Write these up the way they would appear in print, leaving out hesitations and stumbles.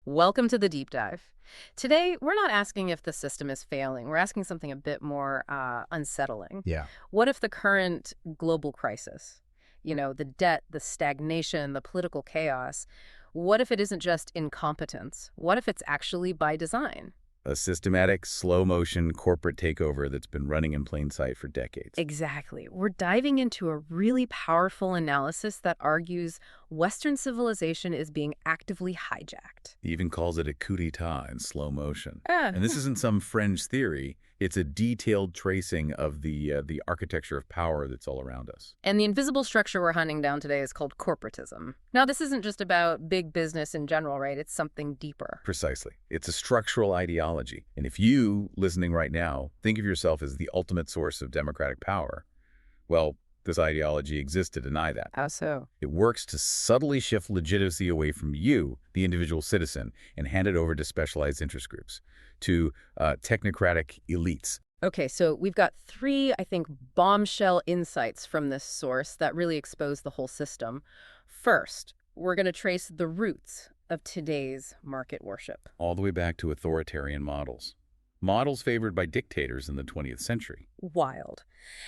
Welcome to the deep dive. Today, we're not asking if the system is failing. We're asking something a bit more unsettling. Yeah. What if the current global crisis, the debt, the stagnation, the political chaos, what if it isn't just incompetence? What if it's actually by design? A systematic, slow-motion corporate takeover that's been running in plain sight for decades. Exactly. We're diving into a really powerful analysis that argues Western civilization is being actively hijacked. He even calls it a coup d'etat in slow motion. Ah, And this isn't some fringe theory. It's a detailed tracing of the architecture of power that's all around us. And the invisible structure we're hunting down today is called corporatism. Now, this isn't just about big business in general, right? It's something deeper. Precisely. It's a structural ideology. And if you, listening right now, think of yourself as the ultimate source of democratic power, well, this ideology exists to deny that. How so? It works to subtly shift legitimacy away from you, the individual citizen, and hand it over to specialized interest groups, to technocratic elites. Okay, so we've got three, I think, bombshell insights from this source that really expose the whole system. First, we're going to trace the roots of today's market worship. All the way back to authoritarian models. Models favored by dictators in the 20th century. Wild.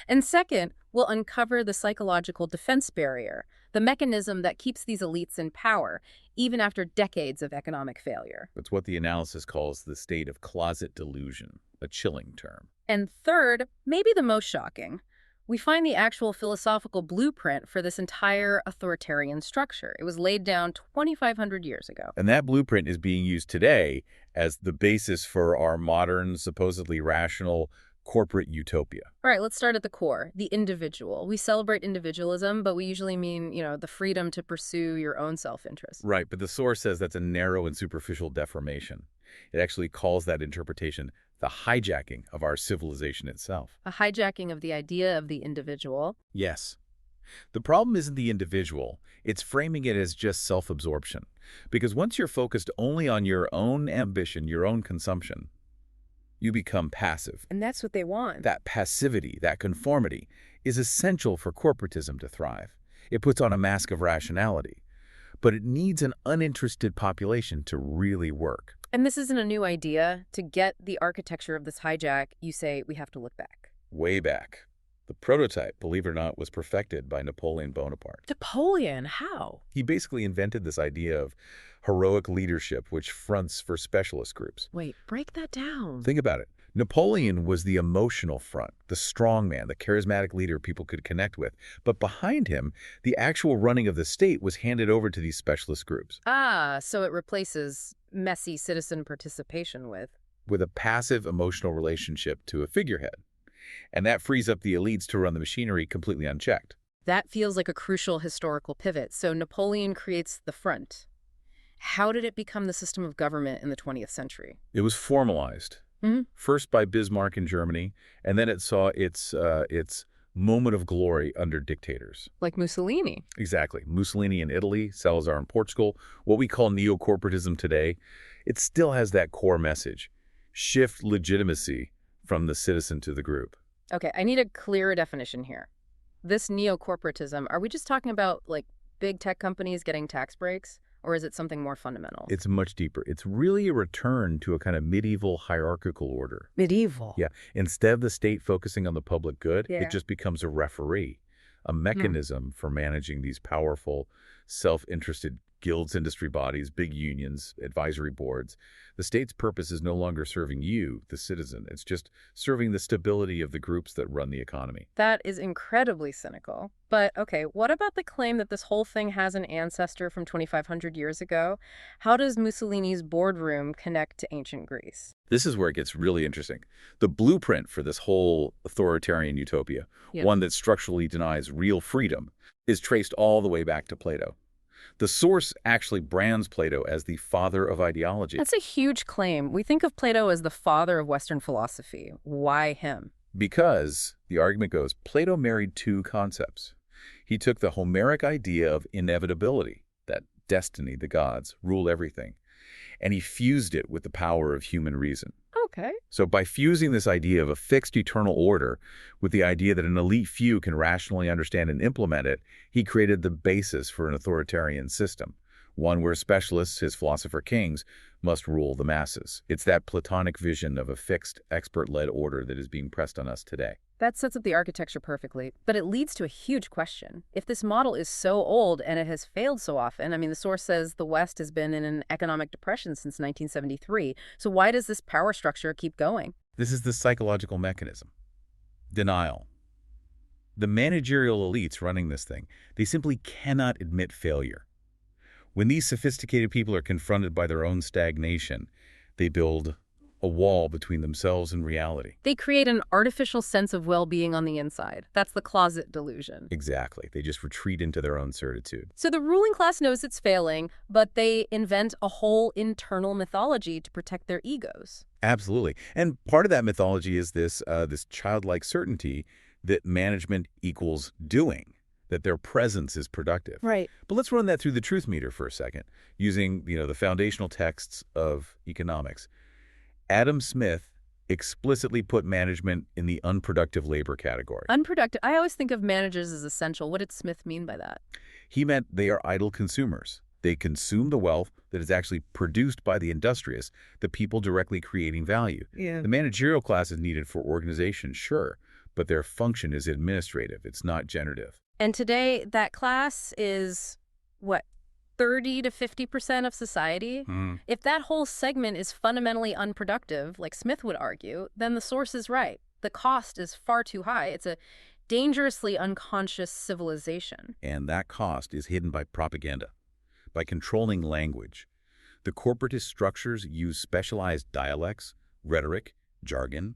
And second, we'll uncover the psychological defense barrier, the mechanism that keeps these elites in power, even after decades of economic failure. It's what the analysis calls the state of closet delusion, a chilling term. And third, maybe the most shocking, we find the actual philosophical blueprint for this entire authoritarian structure. It was laid down 2,500 years ago. And that blueprint is being used today as the basis for our modern, supposedly rational corporate utopia. All right, let's start at the core, the individual. We celebrate individualism, but we usually mean, the freedom to pursue your own self-interest. Right, but the source says that's a narrow and superficial deformation. It actually calls that interpretation the hijacking of our civilization itself. A hijacking of the idea of the individual. Yes. The problem isn't the individual, it's framing it as just self-absorption. Because once you're focused only on your own ambition, your own consumption, you become passive. And that's what they want. That passivity, that conformity, is essential for corporatism to thrive. It puts on a mask of rationality. But it needs an uninterested population to really work. And this isn't a new idea. To get the architecture of this hijack, you say we have to look back. Way back. The prototype, believe it or not, was perfected by Napoleon Bonaparte. Napoleon, how? He basically invented this idea of heroic leadership, which fronts for specialist groups. Wait, break that down. Think about it. Napoleon was the emotional front, the strong man, the charismatic leader people could connect with. But behind him, the actual running of the state was handed over to these specialist groups. Ah, so it replaces messy citizen participation with a passive emotional relationship to a figurehead. And that frees up the elites to run the machinery completely unchecked. That feels like a crucial historical pivot. So Napoleon creates the front. How did it become the system of government in the 20th century? It was formalized. First by Bismarck in Germany, and then it saw its moment of glory under dictators. Like Mussolini. Exactly. Mussolini in Italy, Salazar in Portugal, what we call neocorporatism today. It still has that core message. Shift legitimacy from the citizen to the group. Okay, I need a clearer definition here. This neocorporatism, are we just talking about, big tech companies getting tax breaks? Or is it something more fundamental? It's much deeper. It's really a return to a kind of medieval hierarchical order. Medieval? Yeah. Instead of the state focusing on the public good, Yeah. it just becomes a referee, a mechanism for managing these powerful, self-interested guilds, industry bodies, big unions, advisory boards. The state's purpose is no longer serving you, the citizen. It's just serving the stability of the groups that run the economy. That is incredibly cynical. But, okay, what about the claim that this whole thing has an ancestor from 2,500 years ago? How does Mussolini's boardroom connect to ancient Greece? This is where it gets really interesting. The blueprint for this whole authoritarian utopia, Yeah. one that structurally denies real freedom, is traced all the way back to Plato. The source actually brands Plato as the father of ideology. That's a huge claim. We think of Plato as the father of Western philosophy. Why him? Because, the argument goes, Plato married two concepts. He took the Homeric idea of inevitability, that destiny, the gods, rule everything, and he fused it with the power of human reason. Okay. So by fusing this idea of a fixed eternal order with the idea that an elite few can rationally understand and implement it, he created the basis for an authoritarian system, one where specialists, his philosopher kings, must rule the masses. It's that Platonic vision of a fixed, expert-led order that is being pressed on us today. That sets up the architecture perfectly, but it leads to a huge question. If this model is so old and it has failed so often, I mean, the source says the West has been in an economic depression since 1973, so why does this power structure keep going? This is the psychological mechanism. Denial. The managerial elites running this thing, they simply cannot admit failure. When these sophisticated people are confronted by their own stagnation, they build a wall between themselves and reality. They create an artificial sense of well-being on the inside. That's the closet delusion. Exactly. They just retreat into their own certitude. So the ruling class knows it's failing, but they invent a whole internal mythology to protect their egos. Absolutely. And part of that mythology is this childlike certainty that management equals doing, that their presence is productive. Right. But let's run that through the truth meter for a second, using the foundational texts of economics. Adam Smith explicitly put management in the unproductive labor category. Unproductive. I always think of managers as essential. What did Smith mean by that? He meant they are idle consumers. They consume the wealth that is actually produced by the industrious, the people directly creating value. Yeah. The managerial class is needed for organization, sure, but their function is administrative. It's not generative. And today, that class is, what, 30 to 50% of society? If that whole segment is fundamentally unproductive, like Smith would argue, then the source is right. The cost is far too high. It's a dangerously unconscious civilization. And that cost is hidden by propaganda, by controlling language. The corporatist structures use specialized dialects, rhetoric, jargon,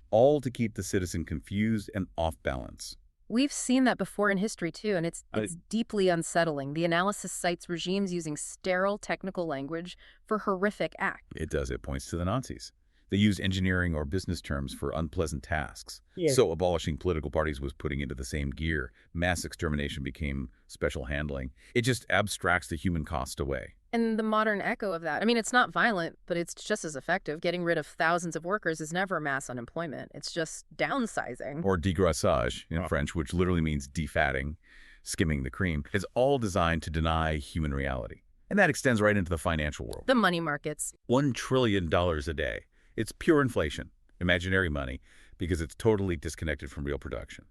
all to keep the citizen confused and off balance. We've seen that before in history, too, and it's deeply unsettling. The analysis cites regimes using sterile technical language for horrific acts. It does. It points to the Nazis. They used engineering or business terms for unpleasant tasks. Yeah. So abolishing political parties was putting into the same gear. Mass extermination became special handling. It just abstracts the human cost away. And the modern echo of that, I mean, it's not violent, but it's just as effective. Getting rid of thousands of workers is never mass unemployment. It's just downsizing. Or dégraissage in French, which literally means defatting, skimming the cream. It's all designed to deny human reality. And that extends right into the financial world. The money markets. $1 trillion a day. It's pure inflation, imaginary money, because it's totally disconnected from real production.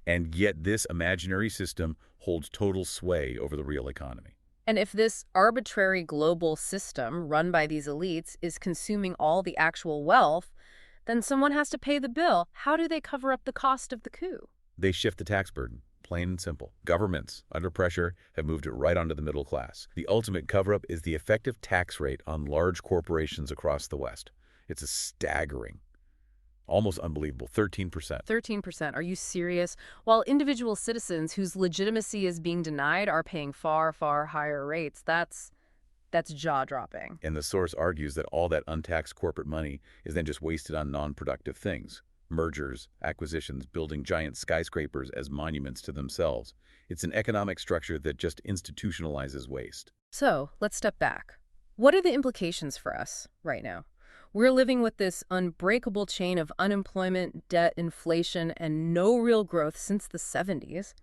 And yet this imaginary system holds total sway over the real economy. And if this arbitrary global system run by these elites is consuming all the actual wealth, then someone has to pay the bill. How do they cover up the cost of the coup? They shift the tax burden, plain and simple. Governments, under pressure, have moved it right onto the middle class. The ultimate cover-up is the effective tax rate on large corporations across the West. It's a staggering, almost unbelievable, 13%. 13%. Are you serious? While individual citizens whose legitimacy is being denied are paying far, far higher rates, that's jaw-dropping. And the source argues that all that untaxed corporate money is then just wasted on non-productive things. Mergers, acquisitions, building giant skyscrapers as monuments to themselves. It's an economic structure that just institutionalizes waste. So, let's step back. What are the implications for us right now? We're living with this unbreakable chain of unemployment, debt, inflation, and no real growth since the 70s.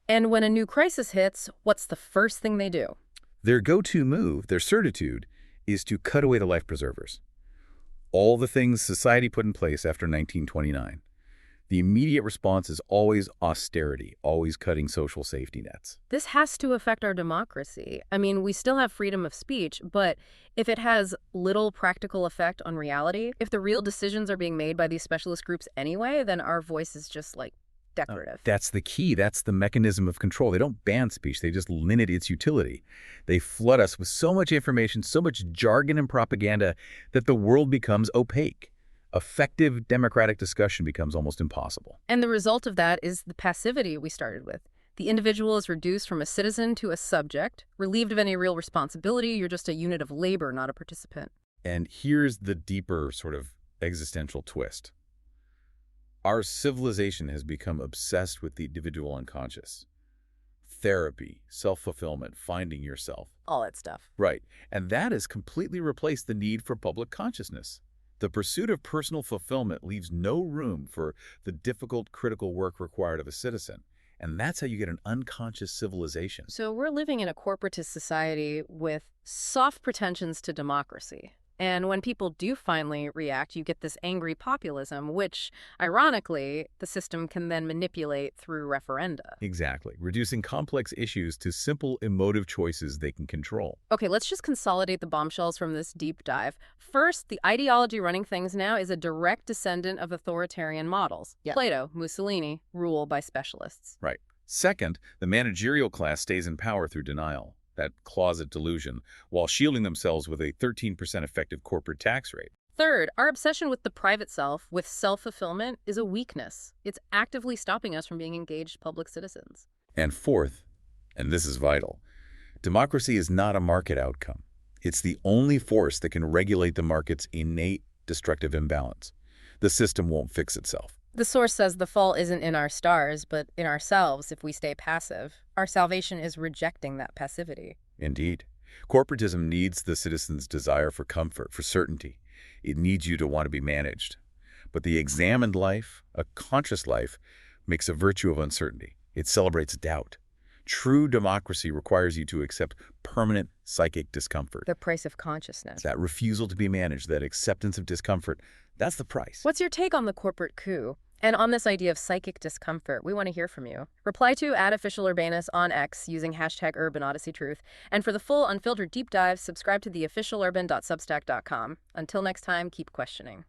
And when a new crisis hits, what's the first thing they do? Their go-to move, their certitude, is to cut away the life preservers. All the things society put in place after 1929. The immediate response is always austerity, always cutting social safety nets. This has to affect our democracy. I mean, we still have freedom of speech, but if it has little practical effect on reality, if the real decisions are being made by these specialist groups anyway, then our voice is just like decorative. That's the key. That's the mechanism of control. They don't ban speech. They just limit its utility. They flood us with so much information, so much jargon and propaganda that the world becomes opaque. Effective democratic discussion becomes almost impossible. And the result of that is the passivity we started with. The individual is reduced from a citizen to a subject, relieved of any real responsibility. You're just a unit of labor, not a participant. And here's the deeper sort of existential twist. Our civilization has become obsessed with the individual unconscious. Therapy, self-fulfillment, finding yourself. All that stuff. Right. And that has completely replaced the need for public consciousness. The pursuit of personal fulfillment leaves no room for the difficult, critical work required of a citizen. And that's how you get an unconscious civilization. So we're living in a corporatist society with soft pretensions to democracy. And when people do finally react, you get this angry populism, which, ironically, the system can then manipulate through referenda. Exactly. Reducing complex issues to simple emotive choices they can control. Okay, let's just consolidate the bombshells from this deep dive. First, the ideology running things now is a direct descendant of authoritarian models. Yeah. Plato, Mussolini, rule by specialists. Right. Second, the managerial class stays in power through denial, that closet delusion, while shielding themselves with a 13% effective corporate tax rate. Third, our obsession with the private self, with self-fulfillment, is a weakness. It's actively stopping us from being engaged public citizens. And fourth, and this is vital, democracy is not a market outcome. It's the only force that can regulate the market's innate destructive imbalance. The system won't fix itself. The source says the fault isn't in our stars, but in ourselves if we stay passive. Our salvation is rejecting that passivity. Indeed. Corporatism needs the citizen's desire for comfort, for certainty. It needs you to want to be managed. But the examined life, a conscious life, makes a virtue of uncertainty. It celebrates doubt. True democracy requires you to accept permanent psychic discomfort. The price of consciousness. That refusal to be managed, that acceptance of discomfort, that's the price. What's your take on the corporate coup? And on this idea of psychic discomfort, we want to hear from you. Reply to @officialurbanus on X using #UrbanOdysseyTruth. And for the full unfiltered deep dive, subscribe to theofficialurban.substack.com. Until next time, keep questioning.